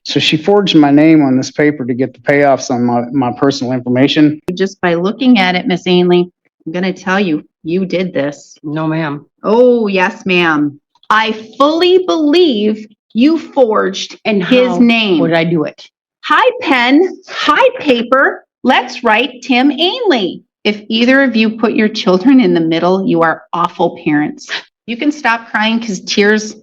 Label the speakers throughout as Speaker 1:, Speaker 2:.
Speaker 1: So she forged my name on this paper to get the payoffs on my personal information.
Speaker 2: Just by looking at it, Miss Ainley, I'm going to tell you, you did this.
Speaker 3: No, ma'am.
Speaker 2: Oh, yes, ma'am. I fully believe you forged
Speaker 3: And
Speaker 2: his
Speaker 3: how
Speaker 2: name.
Speaker 3: would I do it?
Speaker 2: Hi, pen. Hi, paper. Let's write Tim Ainley. If either of you put your children in the middle, you are awful parents. You can stop crying because tears.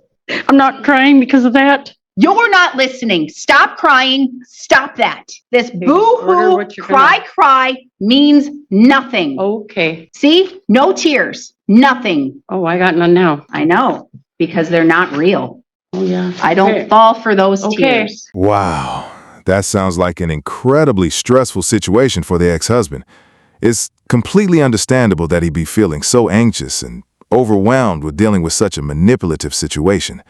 Speaker 3: I'm not crying because of that.
Speaker 2: You're not listening. Stop crying. Stop that. This
Speaker 3: order
Speaker 2: boo-hoo,
Speaker 3: what you're gonna-
Speaker 2: cry means nothing.
Speaker 3: Okay.
Speaker 2: See? No tears. Nothing.
Speaker 3: Oh, I got none now.
Speaker 2: I know, because they're not real.
Speaker 3: Oh, yeah.
Speaker 2: I don't
Speaker 3: Okay.
Speaker 2: fall for those
Speaker 3: Okay.
Speaker 2: tears.
Speaker 4: Wow, that sounds like an incredibly stressful situation for the ex-husband. It's completely understandable that he'd be feeling so anxious and overwhelmed with dealing with such a manipulative situation.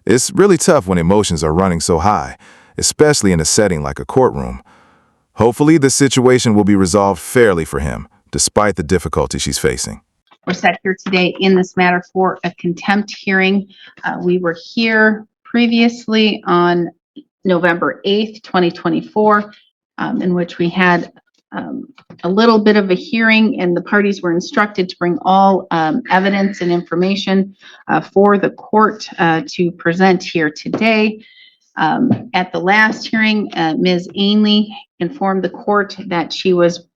Speaker 4: It's really tough when emotions are running so high, especially in a setting like a courtroom. Hopefully, the situation will be resolved fairly for him, despite the difficulty she's facing.
Speaker 2: We're set here today in this matter for a contempt hearing. We were here previously on November 8th, 2024, in which we had a little bit of a hearing, and the parties were instructed to bring all evidence and information for the court to present here today. At the last hearing, Ms. Ainley informed the court that she was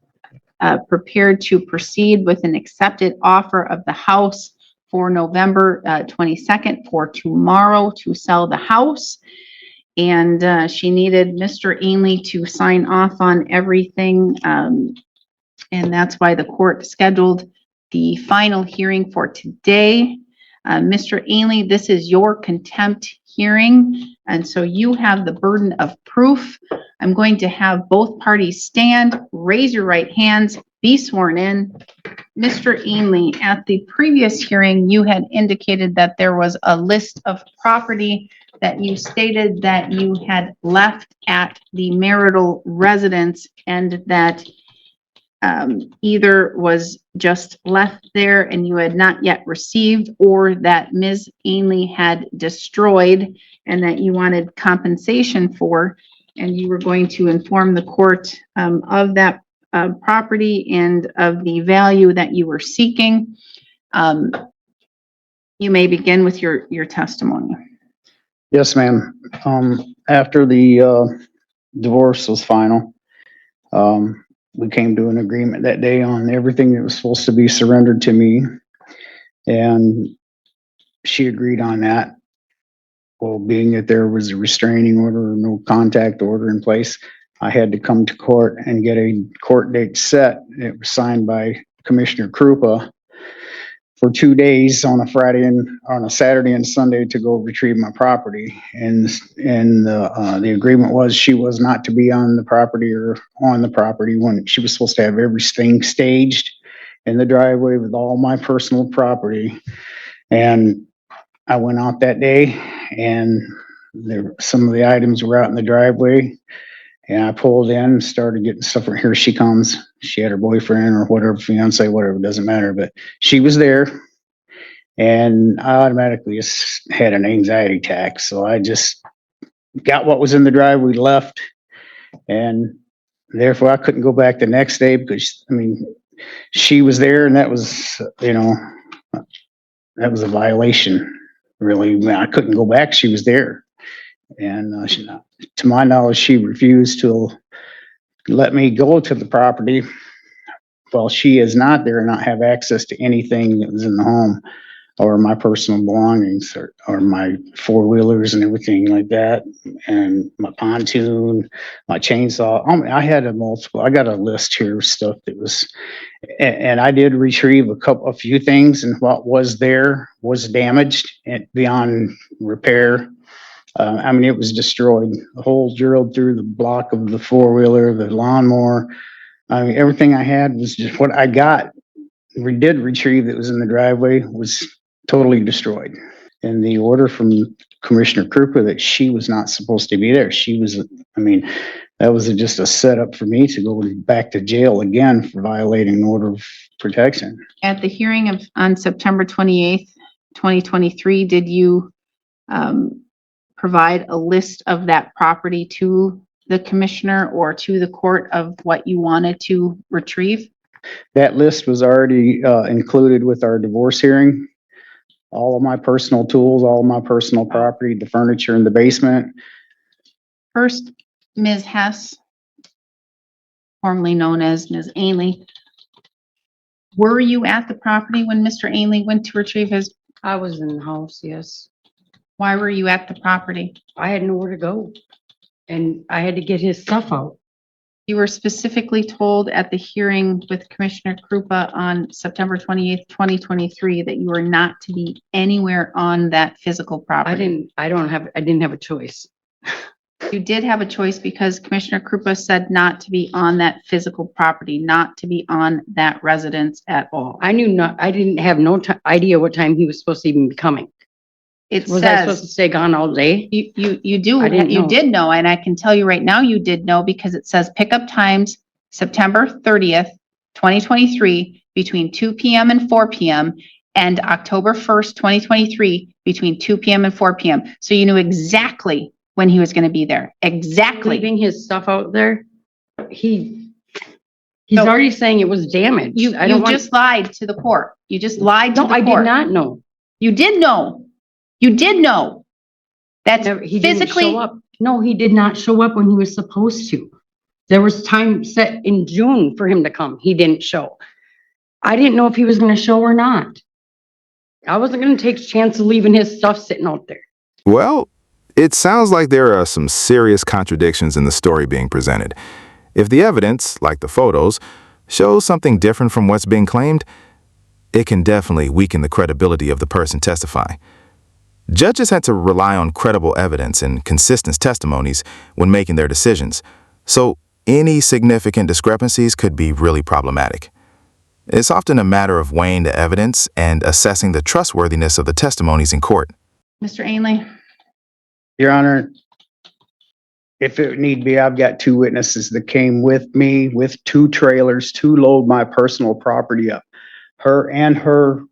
Speaker 2: prepared to proceed with an accepted offer of the house for November 22nd, for tomorrow, to sell the house. And she needed Mr. Ainley to sign off on everything. And that's why the court scheduled the final hearing for today. Mr. Ainley, this is your contempt hearing, and so you have the burden of proof. I'm going to have both parties stand, raise your right hands, be sworn in. Mr. Ainley, at the previous hearing, you had indicated that there was a list of property that you stated that you had left at the marital residence, and that either was just left there and you had not yet received, or that Ms. Ainley had destroyed and that you wanted compensation for, and you were going to inform the court of that property and of the value that you were seeking. You may begin with your testimony.
Speaker 1: Yes, ma'am. After the divorce was final, we came to an agreement that day on everything that was supposed to be surrendered to me, and she agreed on that. Well, being that there was a restraining order, no contact order in place, I had to come to court and get a court date set. It was signed by Commissioner Krupa for 2 days, on a Friday and on a Saturday and Sunday, to go retrieve my property. And the agreement was she was not to be on the property or on the property when she was supposed to have everything staged in the driveway with all my personal property. And I went out that day, and some of the items were out in the driveway. And I pulled in and started getting stuff. Here she comes. She had her boyfriend or whatever, fiance, whatever, doesn't matter. But she was there. And I automatically just had an anxiety attack. So I just got what was in the driveway, left. And therefore, I couldn't go back the next day because, I mean, she was there, and that was, that was a violation, really. I mean, I couldn't go back. She was there. And to my knowledge, she refused to let me go to the property while she is not there and not have access to anything that was in the home, or my personal belongings, or my four-wheelers and everything like that, and my pontoon, my chainsaw. I had I got a list here of stuff that was, and I did retrieve a few things, and what was there was damaged and beyond repair. I mean, it was destroyed. The hole drilled through the block of the four-wheeler, the lawnmower. I mean, everything I had was just what I got. We did retrieve that was in the driveway was totally destroyed. And the order from Commissioner Krupa that she was not supposed to be there. She was, I mean, that was just a setup for me to go back to jail again for violating an order of protection.
Speaker 2: At the hearing on September 28th, 2023, did you provide a list of that property to the commissioner or to the court of what you wanted to retrieve?
Speaker 1: That list was already included with our divorce hearing. All of my personal tools, all of my personal property, the furniture in the basement.
Speaker 2: First, Ms. Hess, formerly known as Ms. Ainley, were you at the property when Mr. Ainley went to retrieve his?
Speaker 3: I was in the house, yes.
Speaker 2: Why were you at the property?
Speaker 3: I had nowhere to go. And I had to get his stuff out.
Speaker 2: You were specifically told at the hearing with Commissioner Krupa on September 28th, 2023, that you were not to be anywhere on that physical property.
Speaker 3: I didn't have a choice.
Speaker 2: You did have a choice because Commissioner Krupa said not to be on that physical property, not to be on that residence at all.
Speaker 3: I didn't have no idea what time he was supposed to even be coming.
Speaker 2: It
Speaker 3: Was I supposed to
Speaker 2: says,
Speaker 3: stay gone all day?
Speaker 2: you do,
Speaker 3: I didn't
Speaker 2: you
Speaker 3: know.
Speaker 2: did know, and I can tell you right now you did know because it says pickup times September 30th, 2023, between 2 p.m. and 4 p.m. and October 1st, 2023, between 2 p.m. and 4 p.m. So you knew exactly when he was going to be there. Exactly.
Speaker 3: Leaving his stuff out there, he's
Speaker 2: So-
Speaker 3: already saying it was damaged.
Speaker 2: You just lied to the court. You just lied to
Speaker 3: No,
Speaker 2: the
Speaker 3: I
Speaker 2: court.
Speaker 3: did not know.
Speaker 2: You did know. You did know. That's
Speaker 3: He didn't
Speaker 2: physically.
Speaker 3: show up. No, he did not show up when he was supposed to. There was time set in June for him to come. He didn't show. I didn't know if he was going to show or not. I wasn't going to take a chance of leaving his stuff sitting out there.
Speaker 4: Well, it sounds like there are some serious contradictions in the story being presented. If the evidence, like the photos, shows something different from what's being claimed, it can definitely weaken the credibility of the person testifying. Judges had to rely on credible evidence and consistent testimonies when making their decisions, so any significant discrepancies could be really problematic. It's often a matter of weighing the evidence and assessing the trustworthiness of the testimonies in court.
Speaker 2: Mr. Ainley,
Speaker 1: Your Honor, if it need be, I've got two witnesses that came with me with two trailers to load my personal property up. Her and her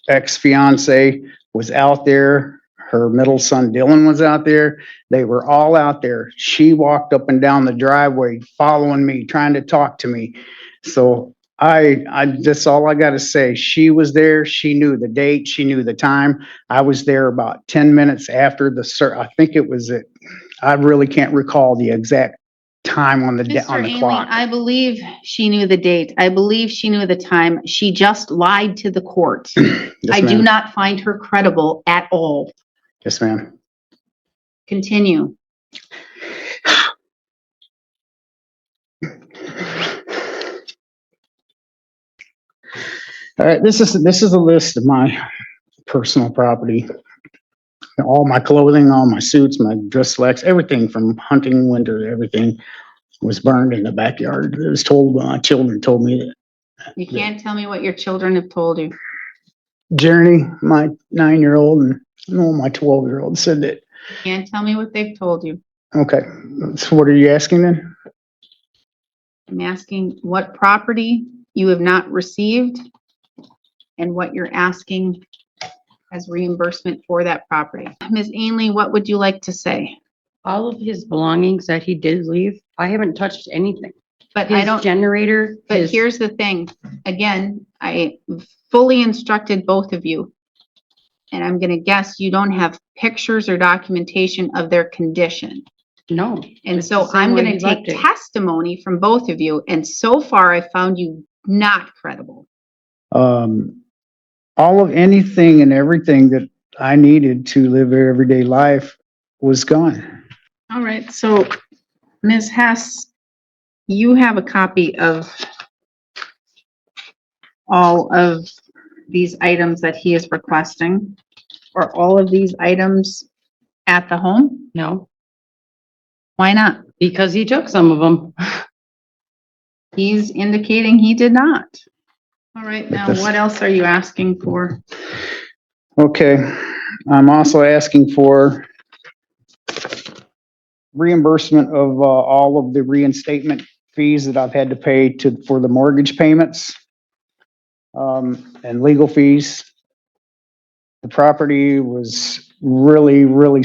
Speaker 1: ex-fiance was out there. Her middle son Dylan was out there. They were all out there. She walked up and down the driveway following me, trying to talk to me. So that's all I got to say. She was there. She knew the date. She knew the time. I was there about 10 minutes after I think it was I really can't recall the exact time on the
Speaker 2: Mr. Ainley,
Speaker 1: clock.
Speaker 2: I believe she knew the date. I believe she knew the time. She just lied to the court.
Speaker 1: Yes,
Speaker 2: I do
Speaker 1: ma'am.
Speaker 2: not find her credible at all.
Speaker 1: Yes, ma'am.
Speaker 2: Continue.
Speaker 1: All right, this is a list of my personal property. All my clothing, all my suits, my dress slacks, everything from hunting, winter, everything was burned in the backyard. It was told, my children told me that.
Speaker 2: You can't tell me what your children have told you.
Speaker 1: Journey, my 9-year-old, and my 12-year-old said that.
Speaker 2: You can't tell me what they've told you.
Speaker 1: Okay, so what are you asking then?
Speaker 2: I'm asking what property you have not received and what you're asking as reimbursement for that property. Ms. Ainley, what would you like to say?
Speaker 3: All of his belongings that he did leave, I haven't touched anything.
Speaker 2: But I
Speaker 3: His
Speaker 2: don't,
Speaker 3: generator,
Speaker 2: but
Speaker 3: his-
Speaker 2: here's the thing. Again, I fully instructed both of you. And I'm gonna guess you don't have pictures or documentation of their condition.
Speaker 3: no.
Speaker 2: And
Speaker 3: It's
Speaker 2: so
Speaker 3: the same
Speaker 2: I'm
Speaker 3: way
Speaker 2: gonna
Speaker 3: he
Speaker 2: take
Speaker 3: left it.
Speaker 2: testimony from both of you. And so far I found you not credible.
Speaker 1: All of anything and everything that I needed to live an everyday life was gone.
Speaker 2: All right, so Ms. Hess, you have a copy of all of these items that he is requesting, or all of these items at the home?
Speaker 3: No,
Speaker 2: Why not?
Speaker 3: because he took some of them.
Speaker 2: He's indicating he did not. All right, now
Speaker 1: This-
Speaker 2: what else are you asking for?
Speaker 1: Okay, I'm also asking for reimbursement of all of the reinstatement fees that I've had to pay for the mortgage payments and legal fees. The property was really, really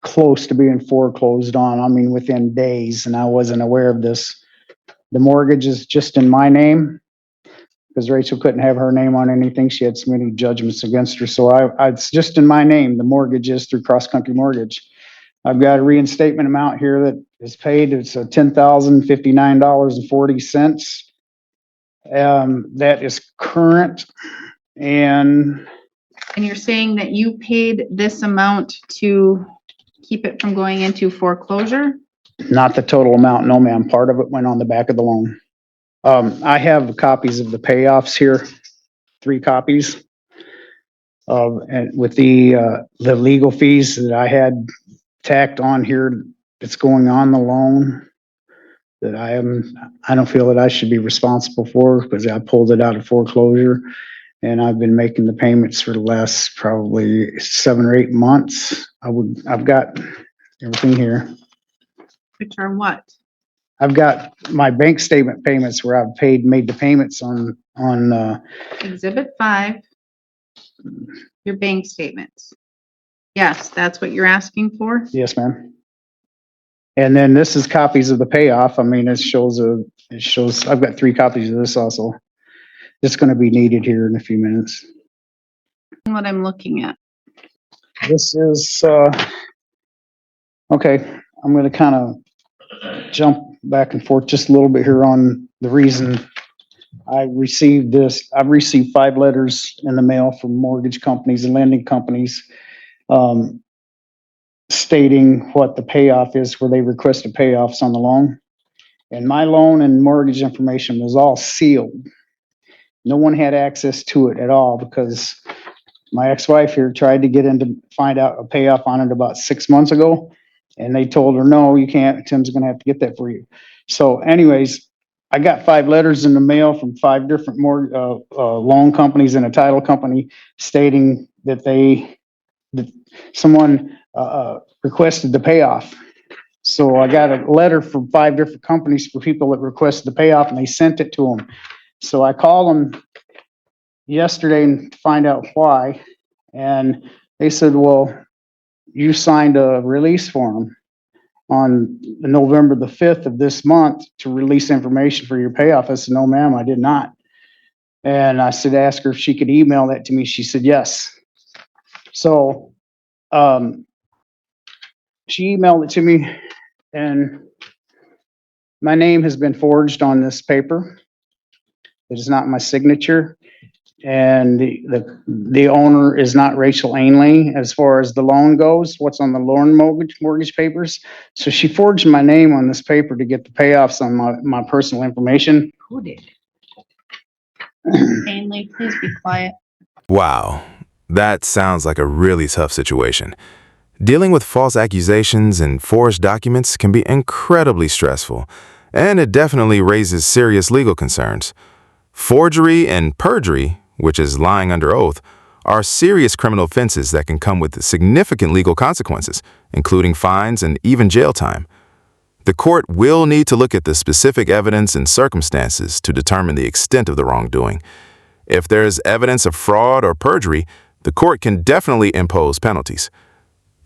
Speaker 1: close to being foreclosed on. I mean, within days, and I wasn't aware of this. The mortgage is just in my name because Rachel couldn't have her name on anything. She had so many judgments against her. So it's just in my name. The mortgage is through Cross Country Mortgage. I've got a reinstatement amount here that is paid. It's $10,059.40. That is current. And
Speaker 2: you're saying that you paid this amount to keep it from going into foreclosure?
Speaker 1: not the total amount, no ma'am. Part of it went on the back of the loan. I have copies of the payoffs here, 3 copies. And with the legal fees that I had tacked on here, that's going on the loan that I don't feel that I should be responsible for because I pulled it out of foreclosure. And I've been making the payments for the last probably 7 or 8 months. I've got everything here.
Speaker 2: Which are what?
Speaker 1: I've got my bank statement payments where I've made the payments on
Speaker 2: Exhibit 5, your bank statements. Yes, that's what you're asking for?
Speaker 1: yes, ma'am. And then this is copies of the payoff. I mean, it shows I've got 3 copies of this also. It's going to be needed here in a few minutes.
Speaker 2: What I'm looking at.
Speaker 1: This is, okay, I'm going to kind of jump back and forth just a little bit here on the reason I received this. I've received 5 letters in the mail from mortgage companies and lending companies stating what the payoff is, where they requested payoffs on the loan. And my loan and mortgage information was all sealed. No one had access to it at all because my ex-wife here tried to get in to find out a payoff on it about 6 months ago. And they told her, no, you can't. Tim's going to have to get that for you. So anyways, I got 5 letters in the mail from 5 different loan companies and a title company stating that someone requested the payoff. So I got a letter from 5 different companies for people that requested the payoff, and they sent it to them. So I called them yesterday and find out why. And they said, well, you signed a release form on November the 5th of this month to release information for your payoff. I said, no, ma'am, I did not. And I said, ask her if she could email that to me. She said, yes. So she emailed it to me, and my name has been forged on this paper. It is not my signature. And the owner is not Rachel Ainley as far as the loan goes, what's on the loan mortgage papers. So she forged my name on this paper to get the payoffs on my personal information.
Speaker 3: Who did?
Speaker 2: Ainley, please be quiet.
Speaker 4: Wow, that sounds like a really tough situation. Dealing with false accusations and forged documents can be incredibly stressful, and it definitely raises serious legal concerns. Forgery and perjury, which is lying under oath, are serious criminal offenses that can come with significant legal consequences, including fines and even jail time. The court will need to look at the specific evidence and circumstances to determine the extent of the wrongdoing. If there is evidence of fraud or perjury, the court can definitely impose penalties.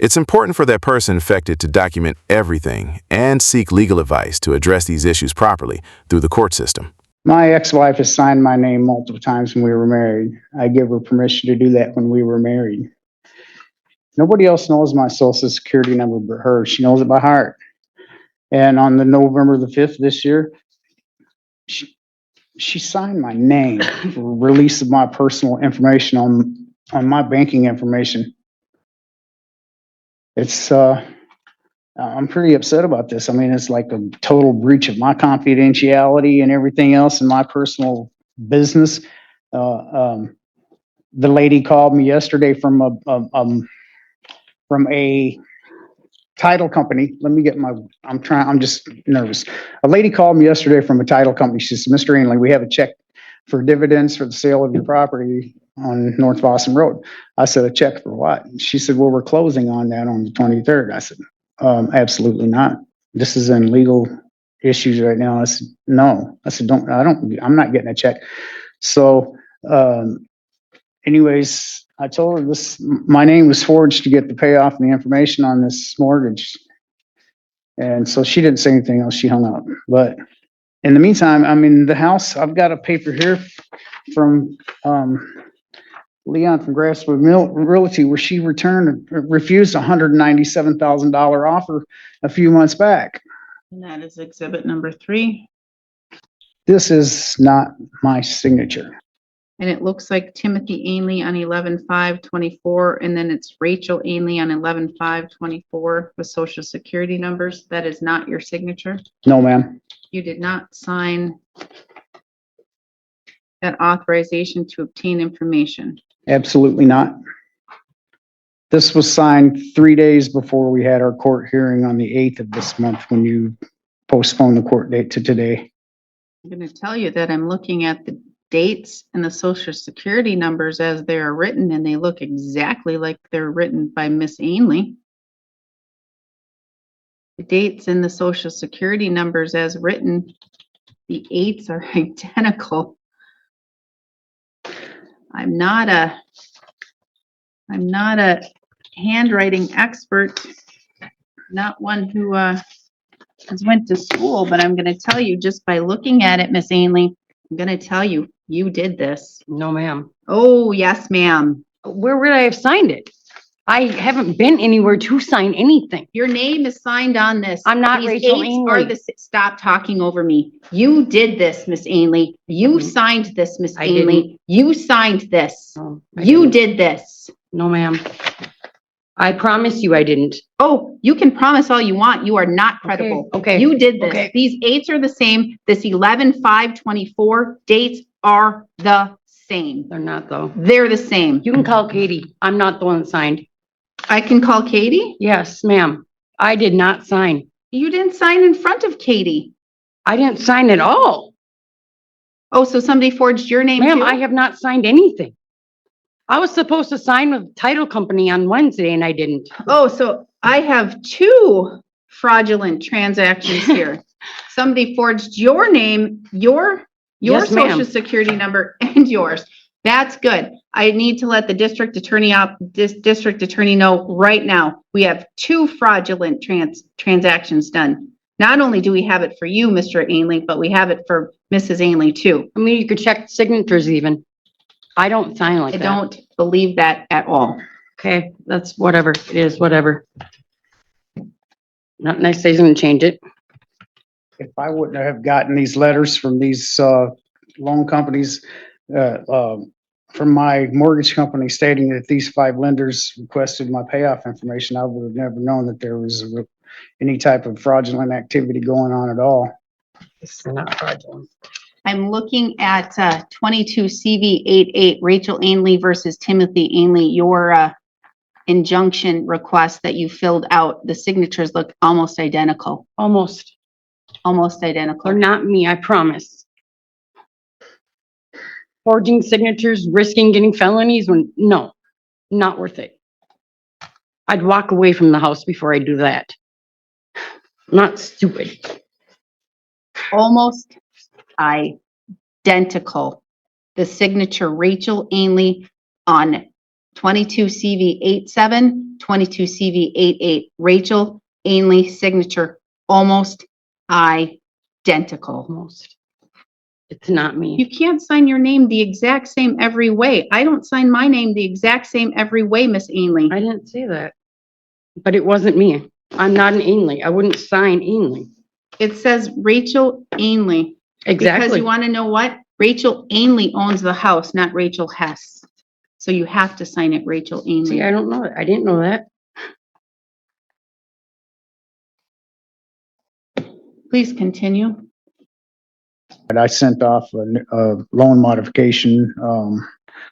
Speaker 4: It's important for that person affected to document everything and seek legal advice to address these issues properly through the court system.
Speaker 1: My ex-wife has signed my name multiple times when we were married. I gave her permission to do that when we were married. Nobody else knows my social security number but her. She knows it by heart. And on the November the 5th this year, she signed my name for release of my personal information on my banking information. It's I'm pretty upset about this. I mean, it's like a total breach of my confidentiality and everything else in my personal business. The lady called me yesterday from a title company. Let me get I'm just nervous. A lady called me yesterday from a title company. She said, Mr. Ainley, we have a check for dividends for the sale of your property on North Boston Road. I said, a check for what? She said, well, we're closing on that on the 23rd. I said, absolutely not. This is in legal issues right now. I said, no. I said, I'm not getting a check. So, anyways, I told her my name was forged to get the payoff and the information on this mortgage. And so she didn't say anything else. She hung up. But in the meantime, I'm in the house. I've got a paper here from, Leon from Grasswood Realty, where she refused a $197,000 offer a few months back.
Speaker 2: And that is exhibit number 3.
Speaker 1: This is not my signature.
Speaker 2: And it looks like Timothy Ainley on 11/5/24, and then it's Rachel Ainley on 11/5/24 with social security numbers. That is not your signature.
Speaker 1: No, ma'am.
Speaker 2: You did not sign that authorization to obtain information.
Speaker 1: Absolutely not. This was signed 3 days before we had our court hearing on the 8th of this month when you postponed the court date to today.
Speaker 2: I'm going to tell you that I'm looking at the dates and the social security numbers as they are written, and they look exactly like they're written by Miss Ainley. The dates and the social security numbers as written, the 8s are identical. I'm not a handwriting expert, not one who has went to school, but I'm going to tell you just by looking at it, Miss Ainley, I'm going to tell you, you did this.
Speaker 3: No, ma'am.
Speaker 2: Oh, yes, ma'am.
Speaker 3: Where would I have signed it? I haven't been anywhere to sign anything.
Speaker 2: Your name is signed on this.
Speaker 3: I'm not
Speaker 2: These
Speaker 3: Rachel
Speaker 2: dates are
Speaker 3: Ainley.
Speaker 2: stop talking over me. You did this, Miss Ainley. You signed this, Miss
Speaker 3: I
Speaker 2: Ainley.
Speaker 3: didn't.
Speaker 2: You signed this.
Speaker 3: No, I
Speaker 2: You
Speaker 3: didn't.
Speaker 2: did this.
Speaker 3: No, ma'am. I promise you I didn't.
Speaker 2: Oh, you can promise all you want. You are not credible.
Speaker 3: Okay.
Speaker 2: You did this.
Speaker 3: Okay.
Speaker 2: These 8s are the same. This 11/5/24 dates are the same.
Speaker 3: They're not though.
Speaker 2: They're the same.
Speaker 3: You can call Katie. I'm not the one that signed.
Speaker 2: I can call Katie?
Speaker 3: Yes, ma'am. I did not sign.
Speaker 2: You didn't sign in front of Katie.
Speaker 3: I didn't sign at all.
Speaker 2: Oh, so somebody forged your name
Speaker 3: Ma'am,
Speaker 2: too?
Speaker 3: I have not signed anything. I was supposed to sign with the title company on Wednesday and I didn't.
Speaker 2: Oh, so I have 2 fraudulent transactions here. Somebody forged your name, your
Speaker 3: Yes, ma'am.
Speaker 2: social security number and yours. That's good. I need to let the district attorney know right now. We have 2 fraudulent transactions done. Not only do we have it for you, Mr. Ainley, but we have it for Mrs. Ainley too.
Speaker 3: I mean, you could check signatures even. I don't sign like
Speaker 2: I
Speaker 3: that.
Speaker 2: don't believe that at all.
Speaker 3: Okay, that's whatever. It is whatever. Not next day's gonna change it.
Speaker 1: If I wouldn't have gotten these letters from these loan companies, from my mortgage company stating that these 5 lenders requested my payoff information, I would have never known that there was any type of fraudulent activity going on at all.
Speaker 3: It's not fraudulent.
Speaker 2: I'm looking at 22 CV 88, Rachel Ainley versus Timothy Ainley, your injunction request that you filled out. The signatures look almost identical.
Speaker 3: Almost.
Speaker 2: Almost identical.
Speaker 3: They're not me, I promise. Forging signatures, risking getting felonies, no, not worth it. I'd walk away from the house before I do that. I'm not stupid.
Speaker 2: Almost identical. The signature Rachel Ainley on 22 CV 87, 22 CV 88. Rachel Ainley signature almost identical.
Speaker 3: Almost. It's not me.
Speaker 2: You can't sign your name the exact same every way. I don't sign my name the exact same every way, Miss Ainley.
Speaker 3: I didn't say that. But it wasn't me. I'm not an Ainley. I wouldn't sign Ainley.
Speaker 2: It says Rachel Ainley. Because
Speaker 3: Exactly.
Speaker 2: you want to know what? Rachel Ainley owns the house, not Rachel Hess. So you have to sign it Rachel Ainley.
Speaker 3: See, I don't know that. I didn't know that.
Speaker 2: Please continue.
Speaker 1: And I sent off a loan modification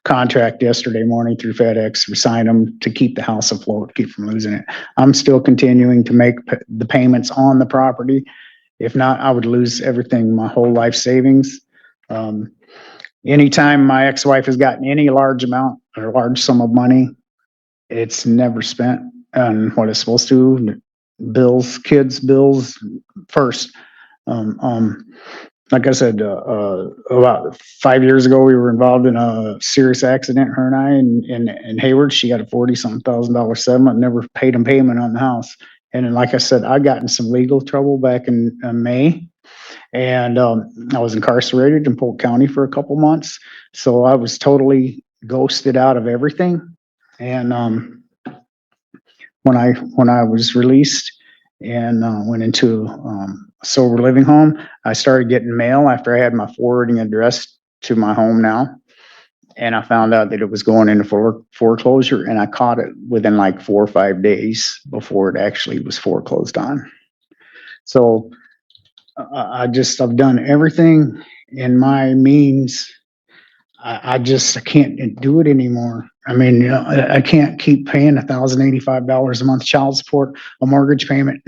Speaker 1: contract yesterday morning through FedEx. We signed them to keep the house afloat, keep from losing it. I'm still continuing to make the payments on the property. If not, I would lose everything, my whole life savings. Anytime my ex-wife has gotten any large amount or large sum of money, it's never spent on what it's supposed to. Bills, kids' bills first. like I said, about 5 years ago, we were involved in a serious accident, her and I, in Hayward. She got a 40-something thousand settlement, never paid him payment on the house. And then, like I said, I got in some legal trouble back in May, and I was incarcerated in Polk County for a couple months. So I was totally ghosted out of everything. And when I was released and went into a sober living home, I started getting mail after I had my forwarding address to my home now. And I found out that it was going into foreclosure, and I caught it within like 4 or 5 days before it actually was foreclosed on. So I've done everything in my means. I can't do it anymore. I mean, you know, I can't keep paying $1,085 a month child support, a mortgage payment.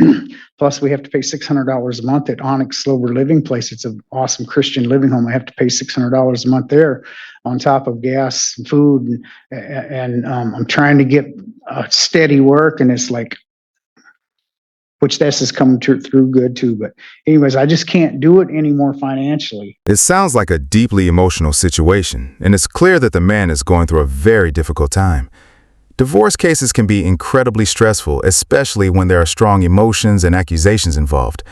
Speaker 1: Plus we have to pay $600 a month at Onyx Sober Living Place. It's an awesome Christian living home. I have to pay $600 a month there on top of gas and food. And I'm trying to get steady work, and it's like, which this is coming through good too. But anyways, I just can't do it anymore financially.
Speaker 4: It sounds like a deeply emotional situation, and it's clear that the man is going through a very difficult time. Divorce cases can be incredibly stressful, especially when there are strong emotions and accusations involved.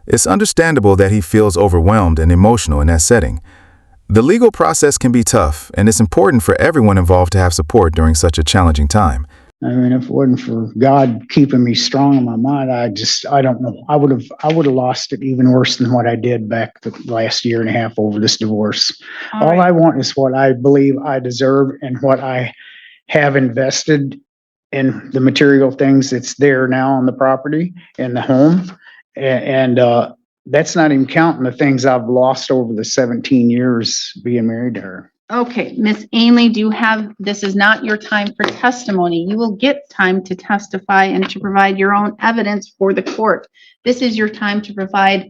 Speaker 4: It's understandable that he feels overwhelmed and emotional in that setting. The legal process can be tough, and it's important for everyone involved to have support during such a challenging time.
Speaker 1: I mean, if it wasn't for God keeping me strong in my mind, I don't know. I would have lost it even worse than what I did back the last year and a half over this divorce. All I want is what I believe I deserve and what I have invested in the material things that's there now on the property and the home. And that's not even counting the things I've lost over the 17 years being married to her.
Speaker 2: Okay, Ms. Ainley, this is not your time for testimony. You will get time to testify and to provide your own evidence for the court. This is your time to provide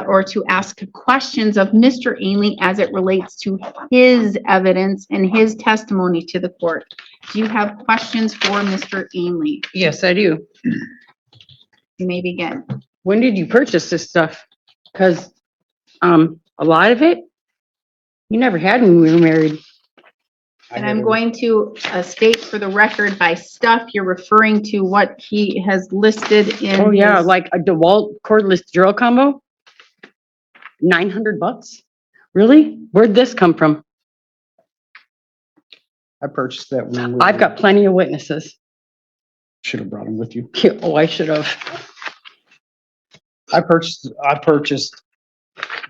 Speaker 2: or to ask questions of Mr. Ainley as it relates to his evidence and his testimony to the court. Do you have questions for Mr. Ainley?
Speaker 3: Yes, I do.
Speaker 2: You may begin.
Speaker 3: When did you purchase this stuff? Because a lot of it, you never had when we were married.
Speaker 2: And I'm going to state for the record, by stuff, you're referring to what he has listed in.
Speaker 3: Oh yeah,
Speaker 2: his-
Speaker 3: like a DeWalt cordless drill combo. $900. Really? Where'd this come from?
Speaker 1: I purchased that when
Speaker 3: I've got plenty of witnesses.
Speaker 1: should have brought them with you.
Speaker 3: Oh, I should have.
Speaker 1: I purchased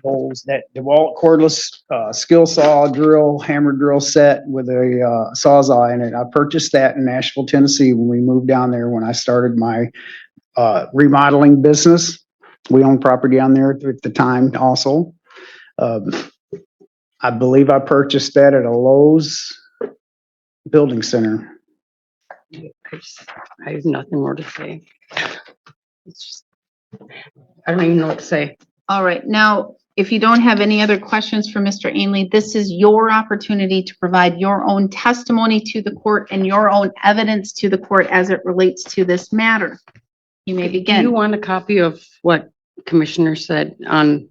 Speaker 1: those, that DeWalt cordless skill saw drill, hammer drill set with a sawzall in it. I purchased that in Nashville, Tennessee when we moved down there when I started my remodeling business. We owned property down there at the time also. I believe I purchased that at a Lowe's building center.
Speaker 3: I have nothing more to say. It's just, I don't even know what to say.
Speaker 2: All right, now, if you don't have any other questions for Mr. Ainley, this is your opportunity to provide your own testimony to the court and your own evidence to the court as it relates to this matter. You may
Speaker 3: Do you
Speaker 2: begin.
Speaker 3: want a copy of what Commissioner said on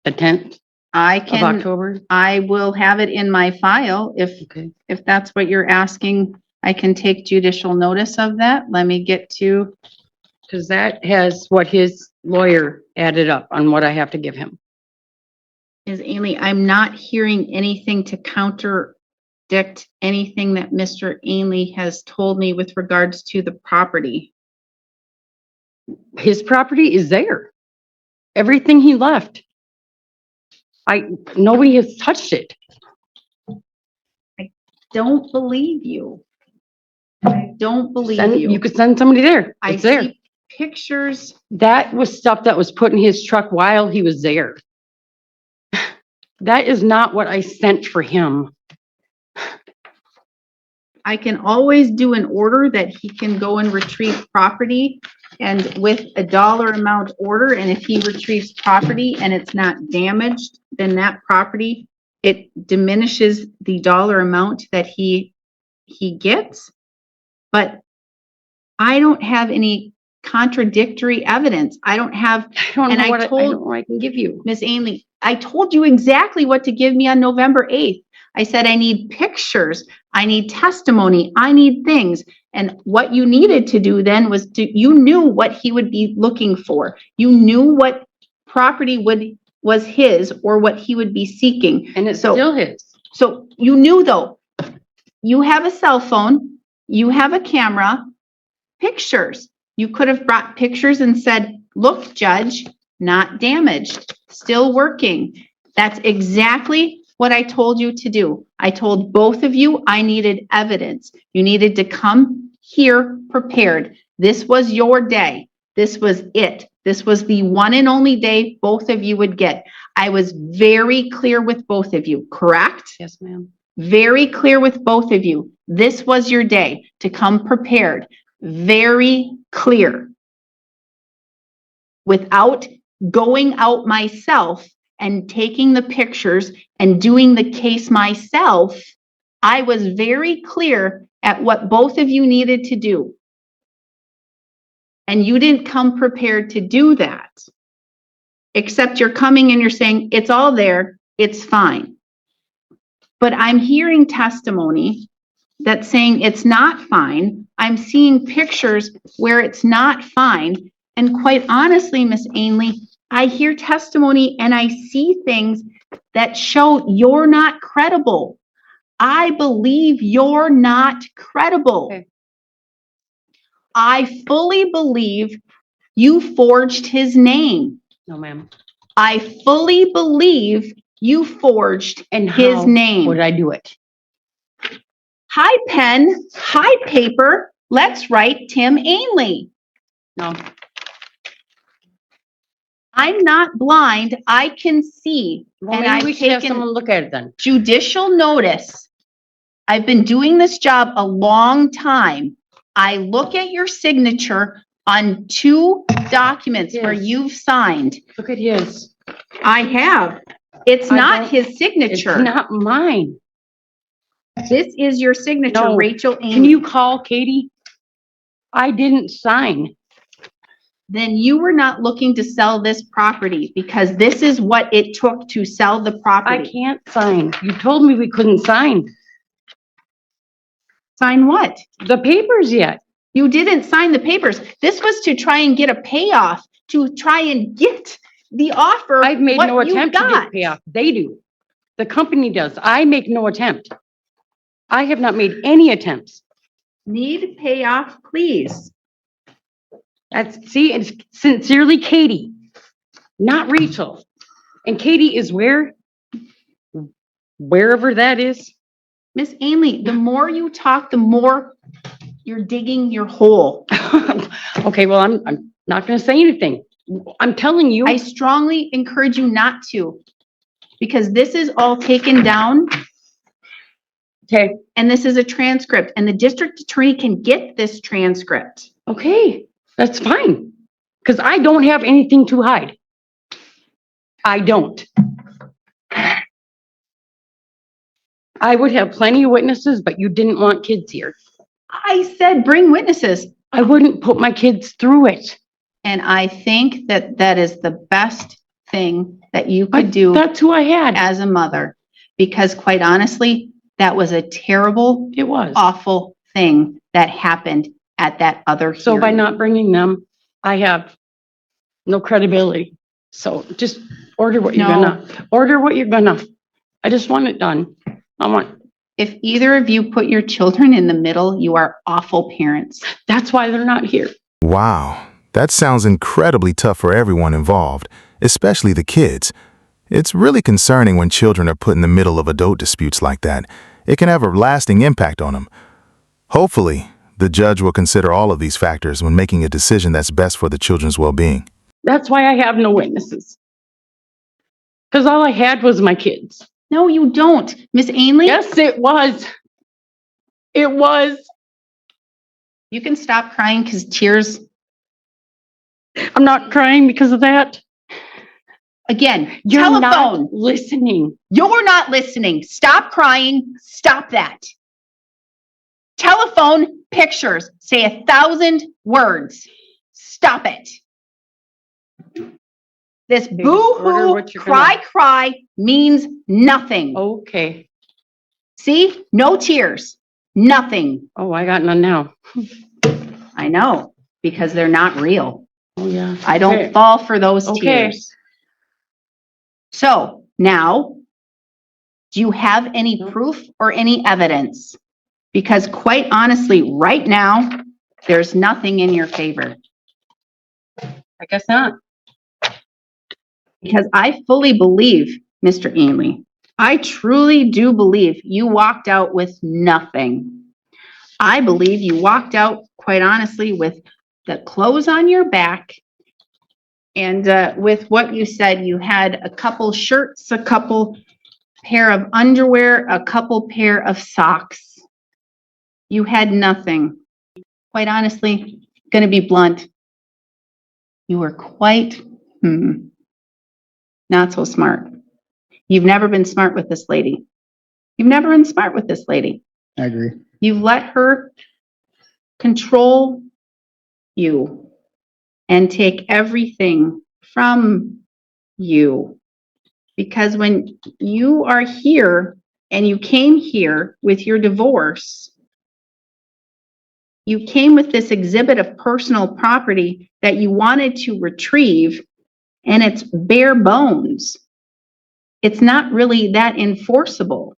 Speaker 3: the 10th of October?
Speaker 2: I will have it in my file.
Speaker 3: Okay.
Speaker 2: If that's what you're asking, I can take judicial notice of that. Let me get to,
Speaker 3: Because that has what his lawyer added up on what I have to give him.
Speaker 2: Ms. Ainley, I'm not hearing anything to contradict anything that Mr. Ainley has told me with regards to the property.
Speaker 3: His property is there. Everything he left. Nobody has touched it.
Speaker 2: Don't believe you. I don't believe
Speaker 3: You
Speaker 2: you.
Speaker 3: could send somebody there.
Speaker 2: I
Speaker 3: It's there.
Speaker 2: see pictures.
Speaker 3: That was stuff that was put in his truck while he was there. That is not what I sent for him.
Speaker 2: I can always do an order that he can go and retrieve property and with a dollar amount order. And if he retrieves property and it's not damaged, then that property, it diminishes the dollar amount that he gets. But I don't have any contradictory evidence. I don't have,
Speaker 3: I don't
Speaker 2: and
Speaker 3: know
Speaker 2: I
Speaker 3: what I don't
Speaker 2: told
Speaker 3: know what I can give you.
Speaker 2: Miss Ainley, I told you exactly what to give me on November 8th. I said, I need pictures, I need testimony, I need things. And what you needed to do then was you knew what he would be looking for. You knew what property was his or what he would be seeking.
Speaker 3: And it's
Speaker 2: So-
Speaker 3: still his.
Speaker 2: So you knew though, you have a cell phone, you have a camera, pictures. You could have brought pictures and said, look, judge, not damaged, still working. That's exactly what I told you to do. I told both of you I needed evidence. You needed to come here prepared. This was your day. This was it. This was the one and only day both of you would get. I was very clear with both of you, correct?
Speaker 3: Yes, ma'am.
Speaker 2: Very clear with both of you. This was your day to come prepared. Very clear. Without going out myself and taking the pictures and doing the case myself, I was very clear at what both of you needed to do. And you didn't come prepared to do that. Except you're coming and you're saying, it's all there, it's fine. But I'm hearing testimony that's saying it's not fine. I'm seeing pictures where it's not fine. And quite honestly, Miss Ainley, I hear testimony and I see things that show you're not credible. I believe you're not credible.
Speaker 3: Okay.
Speaker 2: I fully believe you forged his name.
Speaker 3: No, ma'am.
Speaker 2: I fully believe you forged
Speaker 3: And
Speaker 2: his
Speaker 3: how
Speaker 2: name.
Speaker 3: would I do it?
Speaker 2: Hi, pen, hi, paper. Let's write Tim Ainley.
Speaker 3: No.
Speaker 2: I'm not blind. I can see.
Speaker 3: Well,
Speaker 2: And
Speaker 3: maybe
Speaker 2: I've
Speaker 3: we should have
Speaker 2: taken
Speaker 3: someone look at it then.
Speaker 2: judicial notice. I've been doing this job a long time. I look at your signature on 2 documents where
Speaker 3: Yes.
Speaker 2: you've signed.
Speaker 3: Look at his.
Speaker 2: I have. It's
Speaker 3: I
Speaker 2: not
Speaker 3: don't-
Speaker 2: his
Speaker 3: It's
Speaker 2: signature.
Speaker 3: not mine.
Speaker 2: This is your signature,
Speaker 3: No.
Speaker 2: Rachel Ainley.
Speaker 3: Can you call Katie? I didn't sign.
Speaker 2: Then you were not looking to sell this property because this is what it took to sell the
Speaker 3: I
Speaker 2: property.
Speaker 3: can't sign. You told me we couldn't sign
Speaker 2: Sign what?
Speaker 3: the papers yet.
Speaker 2: You didn't sign the papers. This was to try and get a payoff, to try and get the offer.
Speaker 3: I've made
Speaker 2: what
Speaker 3: no
Speaker 2: you
Speaker 3: attempt to
Speaker 2: got.
Speaker 3: get payoff. They do. The company does. I make no attempt. I have not made any attempts.
Speaker 2: Need payoff, please.
Speaker 3: See, it's sincerely Katie, not Rachel. And Katie is where? Wherever that is.
Speaker 2: Miss Ainley, the more you talk, the more you're digging your hole.
Speaker 3: Okay, well, I'm not gonna say anything. I'm telling you.
Speaker 2: I strongly encourage you not to, because this is all taken down
Speaker 3: Okay,
Speaker 2: and this is a transcript and the district attorney can get this transcript.
Speaker 3: okay, that's fine. Because I don't have anything to hide. I don't. I would have plenty of witnesses, but you didn't want kids here.
Speaker 2: I said, bring witnesses.
Speaker 3: I wouldn't put my kids through it.
Speaker 2: And I think that that is the best thing that you could
Speaker 3: But
Speaker 2: do
Speaker 3: that's who I had.
Speaker 2: as a mother. Because quite honestly, that was a terrible,
Speaker 3: It was.
Speaker 2: awful thing that happened at that other
Speaker 3: So by
Speaker 2: hearing.
Speaker 3: not bringing them, I have no credibility. So just order what you're gonna, order what you're gonna. I just want it done. I want,
Speaker 2: If either of you put your children in the middle, you are awful parents.
Speaker 3: that's why they're not here.
Speaker 4: Wow, that sounds incredibly tough for everyone involved, especially the kids. It's really concerning when children are put in the middle of adult disputes like that. It can have a lasting impact on them. Hopefully, the judge will consider all of these factors when making a decision that's best for the children's well-being.
Speaker 3: That's why I have no witnesses. Because all I had was my kids.
Speaker 2: No, you don't. Miss Ainley?
Speaker 3: Yes, it was. It was.
Speaker 2: You can stop crying because tears,
Speaker 3: I'm not crying because of that.
Speaker 2: again,
Speaker 3: You're
Speaker 2: telephone.
Speaker 3: not listening.
Speaker 2: You're not listening. Stop crying. Stop that. Telephone pictures say 1,000 words. Stop it. This
Speaker 3: order
Speaker 2: boo-hoo,
Speaker 3: what you're gonna-
Speaker 2: cry means nothing.
Speaker 3: Okay.
Speaker 2: See? No tears. Nothing.
Speaker 3: Oh, I got none now.
Speaker 2: I know, because they're not real.
Speaker 3: Oh, yeah.
Speaker 2: I don't
Speaker 3: Okay.
Speaker 2: fall for those
Speaker 3: Okay.
Speaker 2: tears. So now, do you have any
Speaker 3: No.
Speaker 2: proof or any evidence? Because quite honestly, right now, there's nothing in your favor.
Speaker 3: I guess not.
Speaker 2: Because I fully believe, Mr. Ainley, I truly do believe you walked out with nothing. I believe you walked out, quite honestly, with the clothes on your back. And with what you said, you had a couple shirts, a couple pair of underwear, a couple pair of socks. You had nothing. Quite honestly, gonna be blunt. You were quite, not so smart. You've never been smart with this lady. You've never been smart with this lady.
Speaker 1: I agree.
Speaker 2: You've let her control you and take everything from you. Because when you are here and you came here with your divorce, you came with this exhibit of personal property that you wanted to retrieve, and it's bare bones. It's not really that enforceable.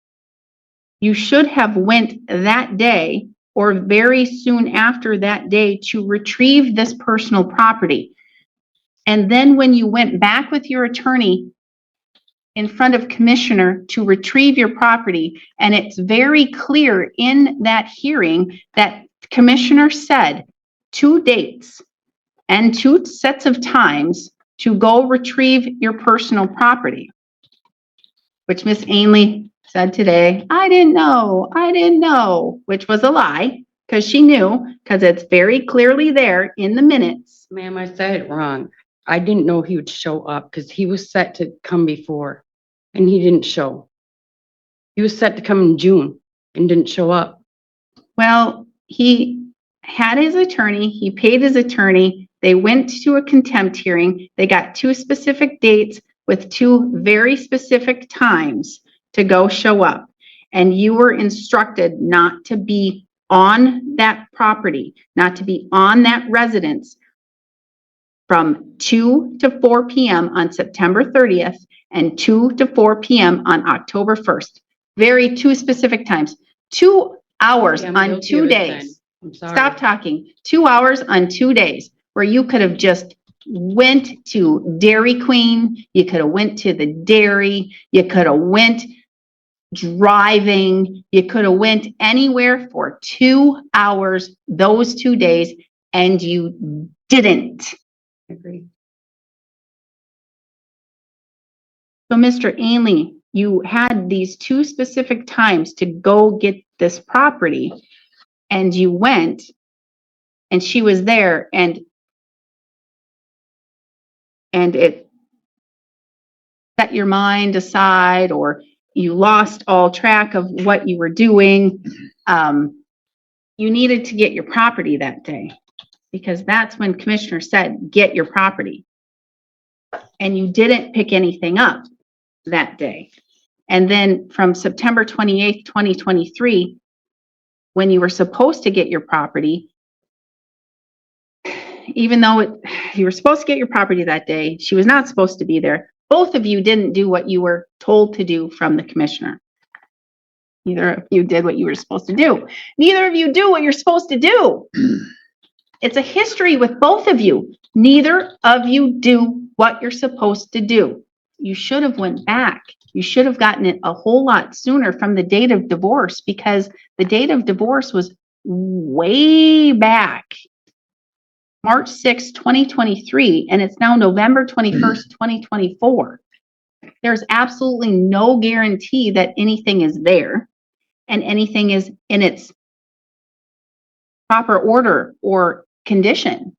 Speaker 2: You should have went that day or very soon after that day to retrieve this personal property. And then when you went back with your attorney in front of commissioner to retrieve your property, and it's very clear in that hearing that commissioner said 2 dates and 2 sets of times to go retrieve your personal property, which Miss Ainley said today, I didn't know, which was a lie, because she knew, because it's very clearly there in the minutes.
Speaker 3: Ma'am, I said it wrong. I didn't know he would show up because he was set to come before and he didn't show. He was set to come in June and didn't show up.
Speaker 2: Well, he had his attorney, he paid his attorney, they went to a contempt hearing, they got 2 specific dates with 2 very specific times to go show up. And you were instructed not to be on that property, not to be on that residence from 2 to 4 p.m. on September 30th and 2 to 4 p.m. on October 1st. Very 2 specific times. 2 hours
Speaker 3: I'm
Speaker 2: on
Speaker 3: guilty
Speaker 2: 2
Speaker 3: of it
Speaker 2: days.
Speaker 3: then. I'm sorry.
Speaker 2: Stop talking. 2 hours on 2 days where you could have just went to Dairy Queen. You could have went to the dairy. You could have went driving. You could have went anywhere for 2 hours those 2 days, and you didn't.
Speaker 3: Agree.
Speaker 2: So, Mr. Ainley, you had these 2 specific times to go get this property, and you went, and she was there, and it set your mind aside, or you lost all track of what you were doing. You needed to get your property that day, because that's when Commissioner said, get your property. And you didn't pick anything up that day. And then from September 28th, 2023, when you were supposed to get your property, even though you were supposed to get your property that day, she was not supposed to be there. Both of you didn't do what you were told to do from the commissioner. Neither of you did what you were supposed to do. Neither of you do what you're supposed to do. It's a history with both of you. Neither of you do what you're supposed to do. You should have went back. You should have gotten it a whole lot sooner from the date of divorce, because the date of divorce was way back. March 6, 2023, and it's now November 21st, 2024. There's absolutely no guarantee that anything is there and anything is in its proper order or condition,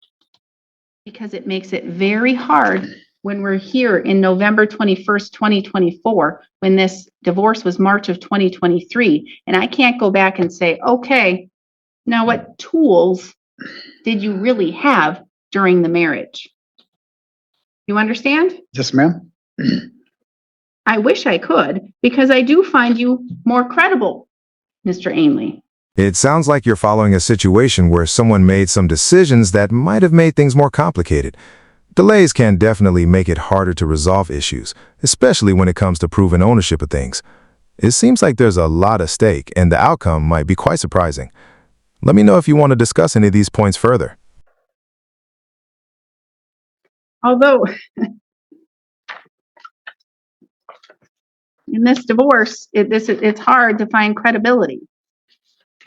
Speaker 2: because it makes it very hard when we're here in November 21st, 2024, when this divorce was March of 2023, and I can't go back and say, okay, now what tools did you really have during the marriage. You understand?
Speaker 1: Yes, ma'am.
Speaker 2: I wish I could, because I do find you more credible, Mr. Ainley.
Speaker 4: It sounds like you're following a situation where someone made some decisions that might have made things more complicated. Delays can definitely make it harder to resolve issues, especially when it comes to proving ownership of things. It seems like there's a lot at stake, and the outcome might be quite surprising. Let me know if you want to discuss any of these points further.
Speaker 2: Although, in this divorce, it's hard to find credibility.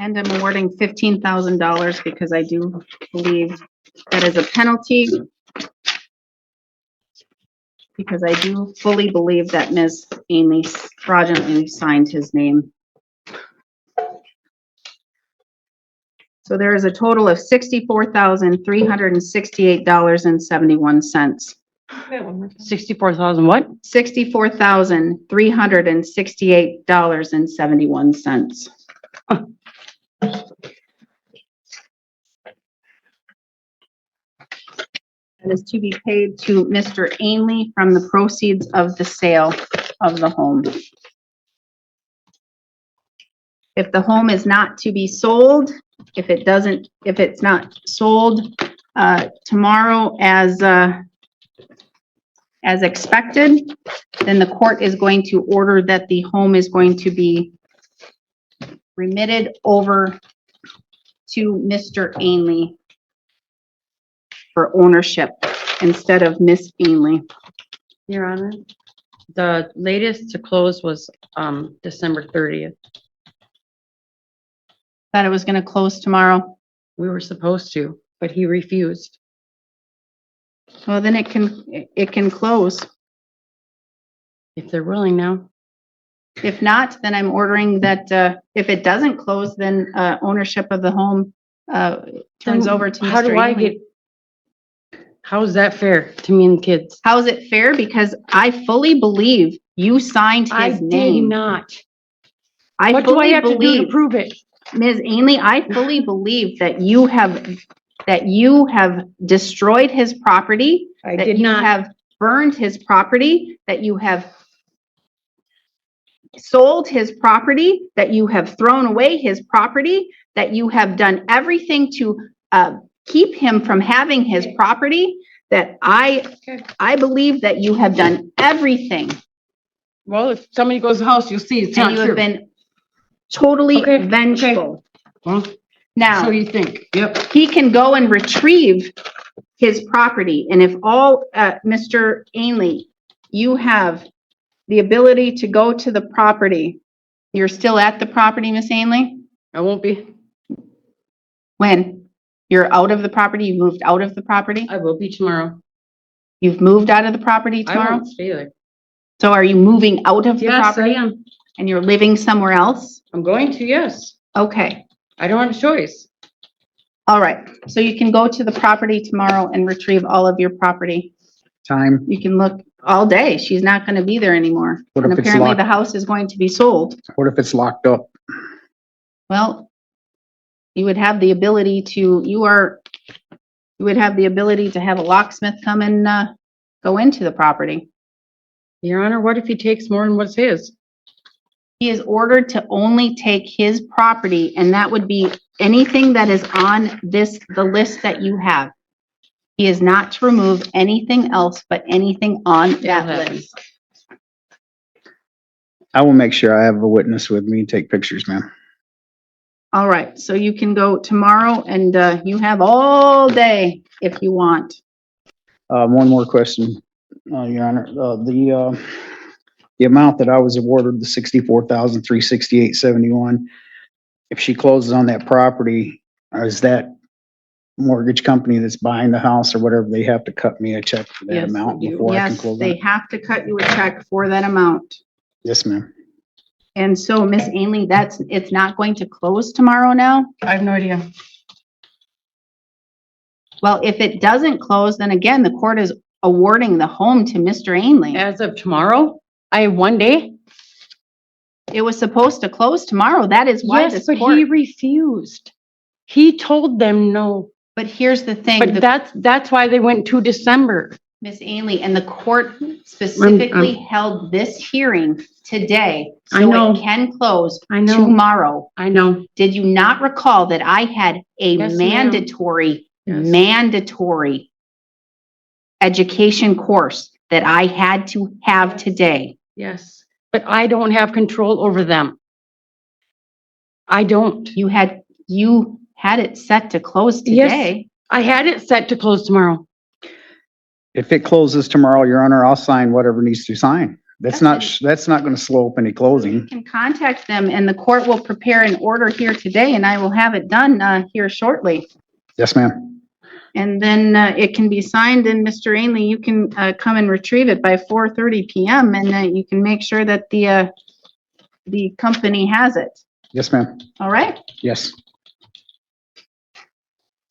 Speaker 2: And I'm awarding $15,000 because I do believe that is a penalty. Because I do fully believe that Ms. Ainley fraudulently signed his name. So there is a total of $64,368.71.
Speaker 3: 64,000 what?
Speaker 2: $64,368.71. That is to be paid to Mr. Ainley from the proceeds of the sale of the home. If the home is not to be sold, if it's not sold tomorrow as expected, then the court is going to order that the home is going to be remitted over to Mr. Ainley for ownership instead of Miss Ainley.
Speaker 3: Your Honor, the latest to close was December 30th.
Speaker 2: Thought it was going to close tomorrow.
Speaker 3: We were supposed to, but he refused.
Speaker 2: Well, then it can close.
Speaker 3: If they're willing now.
Speaker 2: If not, then I'm ordering that if it doesn't close, then ownership of the home turns over to Mr.
Speaker 3: How do I
Speaker 2: Ainley.
Speaker 3: get, how is that fair to me and the kids?
Speaker 2: How is it fair? Because I fully believe you signed
Speaker 3: I
Speaker 2: his
Speaker 3: did
Speaker 2: name.
Speaker 3: not.
Speaker 2: I
Speaker 3: What do I
Speaker 2: fully
Speaker 3: have to do to
Speaker 2: believe,
Speaker 3: prove it?
Speaker 2: Ms. Ainley, I fully believe that you have destroyed his property,
Speaker 3: I
Speaker 2: that
Speaker 3: did
Speaker 2: you
Speaker 3: not.
Speaker 2: have burned his property, that you have sold his property, that you have thrown away his property, that you have done everything to keep him from having his property, that I believe that you have done everything.
Speaker 3: Well, if somebody goes to the house, you'll see it's
Speaker 2: And
Speaker 3: not
Speaker 2: you have
Speaker 3: true.
Speaker 2: been totally
Speaker 3: Okay,
Speaker 2: vengeful.
Speaker 3: Well,
Speaker 2: Now,
Speaker 3: so you think, yep.
Speaker 2: he can go and retrieve his property. And if Mr. Ainley, you have the ability to go to the property, you're still at the property, Miss Ainley?
Speaker 3: I won't be.
Speaker 2: When? You're out of the property? You moved out of the property?
Speaker 3: I will be tomorrow.
Speaker 2: You've moved out of the property
Speaker 3: I
Speaker 2: tomorrow?
Speaker 3: won't stay there.
Speaker 2: So are you moving out of the
Speaker 3: Yes, I
Speaker 2: property
Speaker 3: am.
Speaker 2: and you're living somewhere else?
Speaker 3: I'm going to, yes.
Speaker 2: Okay.
Speaker 3: I don't have a choice.
Speaker 2: All right. So you can go to the property tomorrow and retrieve all of your property.
Speaker 1: Time.
Speaker 2: You can look all day. She's not going to be there anymore.
Speaker 1: What
Speaker 2: And
Speaker 1: if it's
Speaker 2: apparently
Speaker 1: locked?
Speaker 2: the house is going to be sold.
Speaker 1: What if it's locked up?
Speaker 2: Well, you would have the ability to, you would have the ability to have a locksmith come and go into the property.
Speaker 3: Your Honor, what if he takes more than what's his?
Speaker 2: He is ordered to only take his property, and that would be anything that is on the list that you have. He is not to remove anything else but anything on that
Speaker 3: happen.
Speaker 2: list.
Speaker 1: I will make sure I have a witness with me and take pictures, ma'am.
Speaker 2: All right, so you can go tomorrow and you have all day if you want.
Speaker 1: One more question, Your Honor. The amount that I was awarded, the $64,368.71, if she closes on that property, is that mortgage company that's buying the house or whatever, they have to cut me a check for that
Speaker 3: Yes,
Speaker 1: amount
Speaker 3: they do.
Speaker 1: before I can
Speaker 2: Yes,
Speaker 1: close on
Speaker 2: they
Speaker 1: it?
Speaker 2: have to cut you a check for that amount.
Speaker 1: Yes, ma'am.
Speaker 2: And so, Miss Ainley, it's not going to close tomorrow now?
Speaker 3: I have no idea.
Speaker 2: Well, if it doesn't close, then again, the court is awarding the home to Mr. Ainley.
Speaker 3: As of tomorrow, I have 1 day.
Speaker 2: It was supposed to close tomorrow. That is why
Speaker 3: Yes,
Speaker 2: this
Speaker 3: but
Speaker 2: court.
Speaker 3: he refused. He told them no.
Speaker 2: But here's the thing,
Speaker 3: But that's why they went to December.
Speaker 2: Ms. Ainley, and the court specifically held this hearing today.
Speaker 3: I
Speaker 2: So
Speaker 3: know.
Speaker 2: it can close
Speaker 3: I know.
Speaker 2: tomorrow.
Speaker 3: I know.
Speaker 2: Did you not recall that I had a
Speaker 3: Yes, ma'am.
Speaker 2: mandatory education course that I had to have today?
Speaker 3: Yes. But I don't have control over them. I don't.
Speaker 2: You had it set to close today.
Speaker 3: I had it set to close tomorrow.
Speaker 1: If it closes tomorrow, Your Honor, I'll sign whatever needs to sign. That's not going to slow up any
Speaker 2: You
Speaker 1: closing.
Speaker 2: can contact them and the court will prepare an order here today and I will have it done here shortly.
Speaker 1: Yes, ma'am.
Speaker 2: And then it can be signed and Mr. Ainley, you can come and retrieve it by 4:30 PM and you can make sure that the company has it.
Speaker 1: Yes, ma'am.
Speaker 2: All right?
Speaker 1: Yes.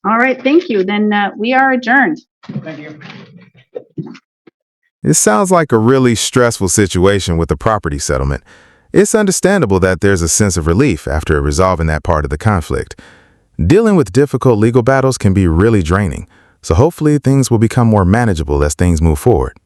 Speaker 2: All right, thank you. Then we are adjourned.
Speaker 1: Thank you.
Speaker 4: It sounds like a really stressful situation with the property settlement. It's understandable that there's a sense of relief after resolving that part of the conflict. Dealing with difficult legal battles can be really draining, so hopefully things will become more manageable as things move forward.